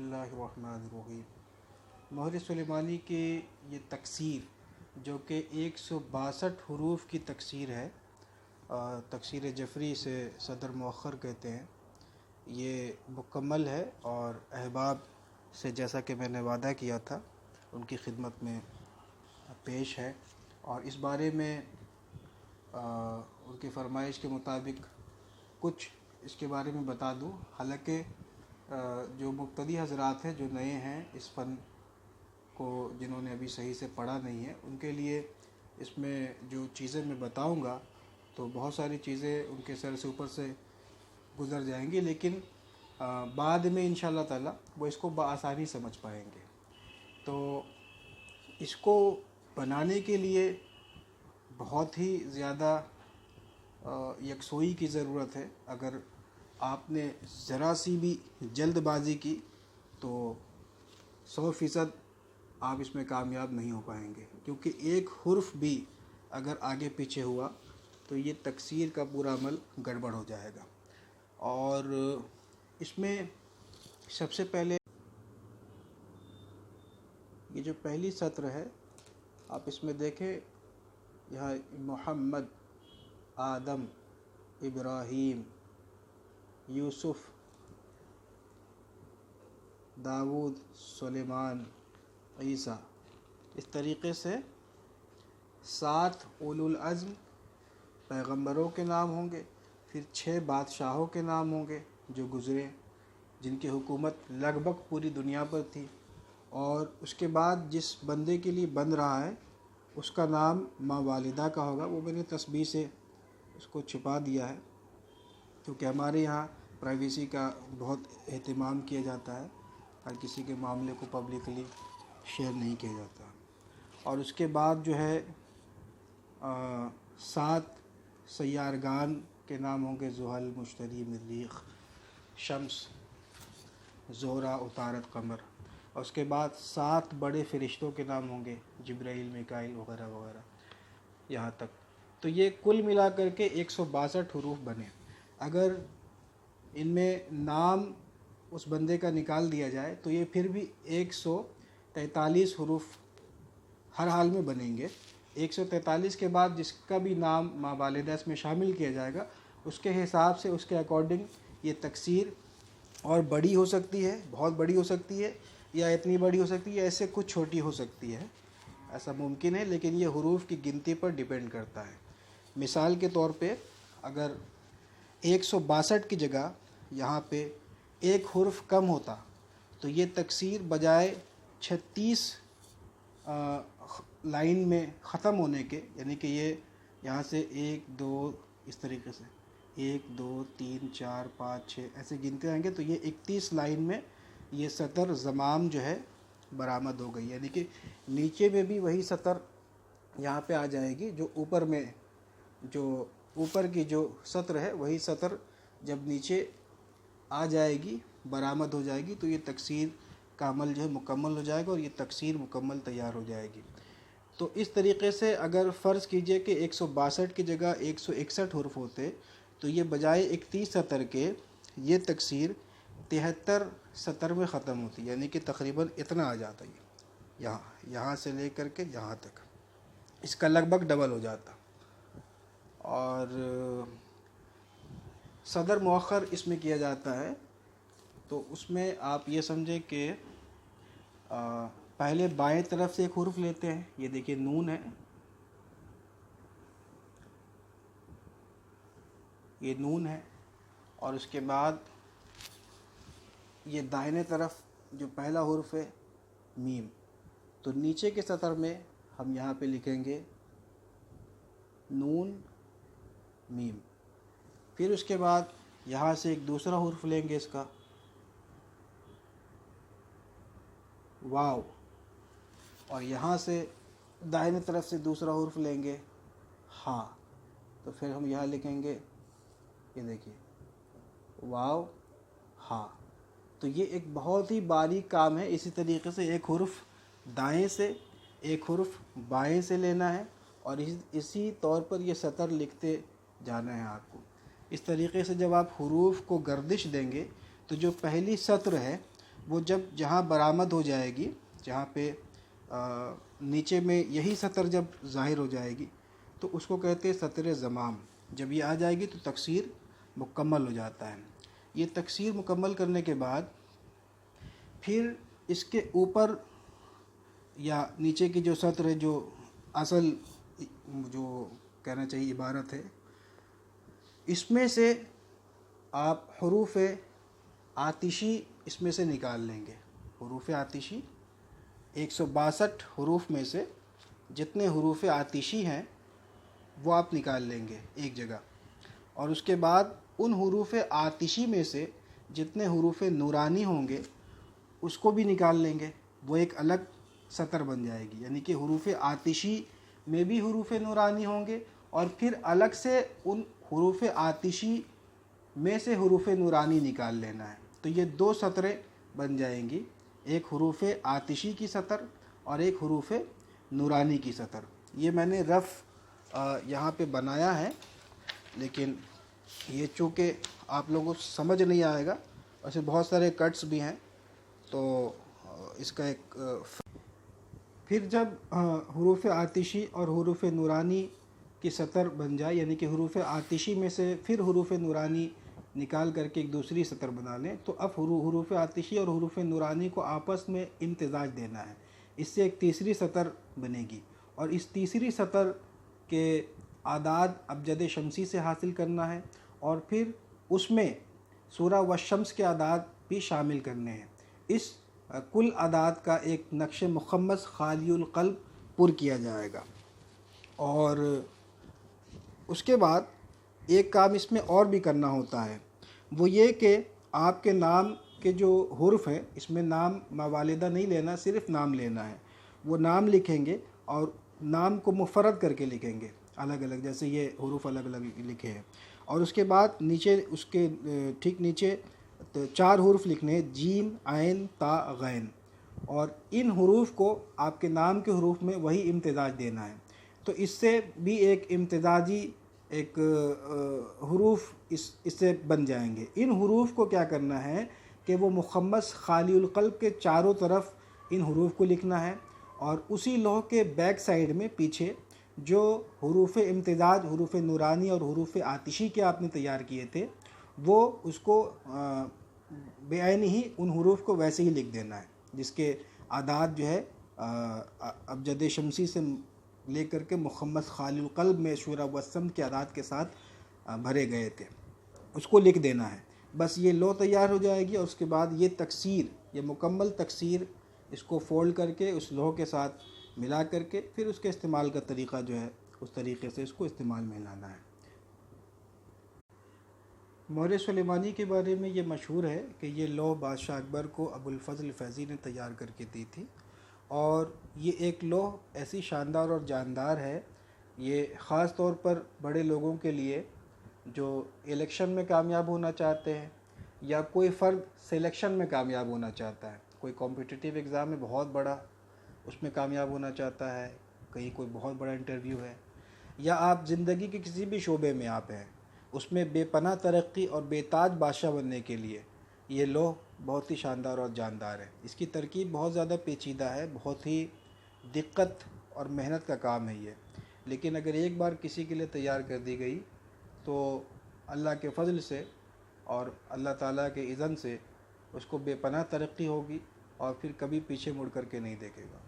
اللہ الرحمن الرحیم۔ مہر سلیمانی کی یہ تکسیر جو کہ 162 حروف کی تکسیر ہے، تکسیر جفری سے صدر مؤخر کہتے ہیں، یہ مکمل ہے اور احباب سے جیسا کہ میں نے وعدہ کیا تھا ان کی خدمت میں پیش ہے، اور اس بارے میں ان کی فرمائش کے مطابق کچھ اس کے بارے میں بتا دوں۔ حالانکہ جو مبتدی حضرات ہیں، جو نئے ہیں اس فن کو، جنہوں نے ابھی صحیح سے پڑھا نہیں ہے، ان کے لیے اس میں جو چیزیں میں بتاؤں گا تو بہت ساری چیزیں ان کے سر سے اوپر سے گزر جائیں گی، لیکن بعد میں انشاءاللہ تعالی وہ اس کو بآسانی سمجھ پائیں گے۔ تو اس کو بنانے کے لیے بہت ہی زیادہ یکسوئی کی ضرورت ہے۔ اگر آپ نے ذرا سی بھی جلد بازی کی تو 100% آپ اس میں کامیاب نہیں ہو پائیں گے، کیونکہ ایک حرف بھی اگر آگے پیچھے ہوا تو یہ تکسیر کا پورا عمل گڑبڑ ہو جائے گا۔ اور اس میں سب سے پہلے یہ جو پہلی سطر ہے، آپ اس میں دیکھیں، یہاں محمد، آدم، ابراہیم، یوسف، داؤد، سلیمان، عیسیٰ، اس طریقے سے 7 اولو العزم پیغمبروں کے نام ہوں گے، پھر 6 بادشاہوں کے نام ہوں گے جو گزرے، جن کی حکومت لگ بھگ پوری دنیا پر تھی، اور اس کے بعد جس بندے کے لیے بن رہا ہے اس کا نام ماں والدہ کا ہوگا۔ وہ میں نے تسبیح سے اس کو چھپا دیا ہے، کیونکہ ہمارے یہاں پرائیویسی کا بہت اہتمام کیا جاتا ہے، ہر کسی کے معاملے کو پبلکلی شیئر نہیں کیا جاتا۔ اور اس کے بعد جو ہے 7 سیارگان کے نام ہوں گے، زحل، مشتری، مریخ، شمس، زہرہ، عطارد، قمر، اور اس کے بعد 7 بڑے فرشتوں کے نام ہوں گے، جبرائیل، میکائیل وغیرہ وغیرہ یہاں تک۔ تو یہ کل ملا کر کے 162 حروف بنے۔ اگر ان میں نام اس بندے کا نکال دیا جائے تو یہ پھر بھی 143 حروف ہر حال میں بنیں گے۔ 143 کے بعد جس کا بھی نام ماں والدہ اس میں شامل کیا جائے گا، اس کے حساب سے، اس کے اکارڈنگ یہ تکسیر اور بڑی ہو سکتی ہے، بہت بڑی ہو سکتی ہے، یا اتنی بڑی ہو سکتی ہے، ایسے کچھ چھوٹی ہو سکتی ہے، ایسا ممکن ہے، لیکن یہ حروف کی گنتی پر ڈیپینڈ کرتا ہے۔ مثال کے طور پہ اگر 162 کی جگہ یہاں پہ ایک حرف کم ہوتا تو یہ تکسیر بجائے 36 لائن میں ختم ہونے کے، یعنی کہ یہ یہاں سے 1 2 اس طریقے سے 1 2 3 4 5 6 ایسے گنتے آئیں گے، تو یہ 31 لائن میں یہ سطر زمام جو ہے برآمد ہو گئی، یعنی کہ نیچے میں بھی وہی سطر یہاں پہ آ جائے گی، جو اوپر میں، جو اوپر کی جو سطر ہے وہی سطر جب نیچے آ جائے گی، برآمد ہو جائے گی، تو یہ تکسیر کا عمل جو ہے مکمل ہو جائے گا اور یہ تکسیر مکمل تیار ہو جائے گی۔ تو اس طریقے سے اگر فرض کیجئے کہ 162 کی جگہ 161 حرف ہوتے تو یہ بجائے 31 سطر کے یہ تکسیر 73 سطر میں ختم ہوتی، یعنی کہ تقریباً اتنا آ جاتا، یہاں سے لے کر کے یہاں تک، اس کا لگ بھگ ڈبل ہو جاتا۔ اور صدر مؤخر اس میں کیا جاتا ہے، تو اس میں آپ یہ سمجھیں کہ پہلے بائیں طرف سے ایک حرف لیتے ہیں، یہ دیکھیے نون ہے، یہ نون ہے، اور اس کے بعد یہ دائنے طرف جو پہلا حرف ہے میم، تو نیچے کے سطر میں ہم یہاں پہ لکھیں گے نون میم، پھر اس کے بعد یہاں سے ایک دوسرا حرف لیں گے اس کا واو، اور یہاں سے دائیں طرف سے دوسرا حرف لیں گے ہاں، تو پھر ہم یہاں لکھیں گے، یہ دیکھیے واو ہاں۔ تو یہ ایک بہت ہی باریک کام ہے۔ اسی طریقے سے ایک حرف دائیں سے، ایک حرف بائیں سے لینا ہے، اور اسی طور پر یہ سطر لکھتے جانا ہے آپ کو۔ اس طریقے سے جب آپ حروف کو گردش دیں گے تو جو پہلی سطر ہے وہ جب جہاں برآمد ہو جائے گی، جہاں پہ نیچے میں یہی سطر جب ظاہر ہو جائے گی تو اس کو کہتے ہیں سطر ضمام۔ جب یہ آ جائے گی تو تکسیر مکمل ہو جاتا ہے۔ یہ تکسیر مکمل کرنے کے بعد پھر اس کے اوپر یا نیچے کی جو سطر ہے، جو اصل جو کہنا چاہیے عبارت ہے، اس میں سے آپ حروف آتشی اس میں سے نکال لیں گے۔ حروف آتشی 162 حروف میں سے جتنے حروف آتشی ہیں وہ آپ نکال لیں گے ایک جگہ، اور اس کے بعد ان حروف آتشی میں سے جتنے حروف نورانی ہوں گے اس کو بھی نکال لیں گے، وہ ایک الگ سطر بن جائے گی۔ یعنی کہ حروف آتشی میں بھی حروف نورانی ہوں گے، اور پھر الگ سے ان حروف آتشی میں سے حروف نورانی نکال لینا ہے۔ تو یہ 2 سطریں بن جائیں گی، ایک حروف آتشی کی سطر اور ایک حروف نورانی کی سطر۔ یہ میں نے رف یہاں پہ بنایا ہے، لیکن یہ چونکہ آپ لوگوں کو سمجھ نہیں آئے گا، ویسے بہت سارے کٹس بھی ہیں، تو اس کا ایک پھر جب حروف آتشی اور حروف نورانی کی سطر بن جائے، یعنی کہ حروف آتشی میں سے پھر حروف نورانی نکال کر کے ایک دوسری سطر بنا لیں، تو اب حروف آتشی اور حروف نورانی کو آپس میں امتزاج دینا ہے۔ اس سے ایک تیسری سطر بنے گی، اور اس تیسری سطر کے اعداد ابجد شمسی سے حاصل کرنا ہے، اور پھر اس میں سورہ والشمس کے اعداد بھی شامل کرنے ہیں۔ اس کل اعداد کا ایک نقش مخمس خالی القلب پر کیا جائے گا۔ اور اس کے بعد ایک کام اس میں اور بھی کرنا ہوتا ہے، وہ یہ کہ آپ کے نام کے جو حرف ہیں اس میں نام ماوالدہ نہیں لینا، صرف نام لینا ہے۔ وہ نام لکھیں گے اور نام کو مفرد کر کے لکھیں گے الگ الگ، جیسے یہ حروف الگ الگ لکھے ہیں۔ اور اس کے بعد نیچے اس کے ٹھیک نیچے 4 حروف لکھنے ہیں، جیم، عین، تا، غین، اور ان حروف کو آپ کے نام کے حروف میں وہی امتزاج دینا ہے۔ تو اس سے بھی ایک امتزاجی ایک حروف اس سے بن جائیں گے۔ ان حروف کو کیا کرنا ہے کہ وہ مخمس خالی القلب کے چاروں طرف ان حروف کو لکھنا ہے، اور اسی لوح کے بیک سائیڈ میں پیچھے جو حروف امتزاج، حروف نورانی اور حروف آتشی کے آپ نے تیار کیے تھے، وہ اس کو بعین ہی ان حروف کو ویسے ہی لکھ دینا ہے، جس کے اعداد جو ہے ابجد شمسی سے لے کر کے مخمس خالی القلب میں سورہ والشمس کے اعداد کے ساتھ بھرے گئے تھے، اس کو لکھ دینا ہے۔ بس یہ لو تیار ہو جائے گی، اور اس کے بعد یہ تکسیر، یہ مکمل تکسیر، اس کو فولڈ کر کے اس لوح کے ساتھ ملا کر کے پھر اس کے استعمال کا طریقہ جو ہے اس طریقے سے اس کو استعمال میں لانا ہے۔ مہر سلیمانی کے بارے میں یہ مشہور ہے کہ یہ لوح بادشاہ اکبر کو ابو الفضل فیضی نے تیار کر کے دی تھی، اور یہ ایک لوح ایسی شاندار اور جاندار ہے، یہ خاص طور پر بڑے لوگوں کے لیے جو الیکشن میں کامیاب ہونا چاہتے ہیں، یا کوئی فرد سلیکشن میں کامیاب ہونا چاہتا ہے، کوئی کمپٹیٹیو ایگزام میں بہت بڑا اس میں کامیاب ہونا چاہتا ہے، کہیں کوئی بہت بڑا انٹرویو ہے، یا آپ زندگی کے کسی بھی شعبے میں آپ ہیں، اس میں بے پناہ ترقی اور بے تاج بادشاہ بننے کے لیے یہ لوح بہت ہی شاندار اور جاندار ہے۔ اس کی ترکیب بہت زیادہ پیچیدہ ہے، بہت ہی دقت اور محنت کا کام ہے یہ، لیکن اگر ایک بار کسی کے لیے تیار کر دی گئی تو اللہ کے فضل سے اور اللہ تعالیٰ کے اذن سے اس کو بے پناہ ترقی ہوگی، اور پھر کبھی پیچھے مڑ کر کے نہیں دیکھے گا۔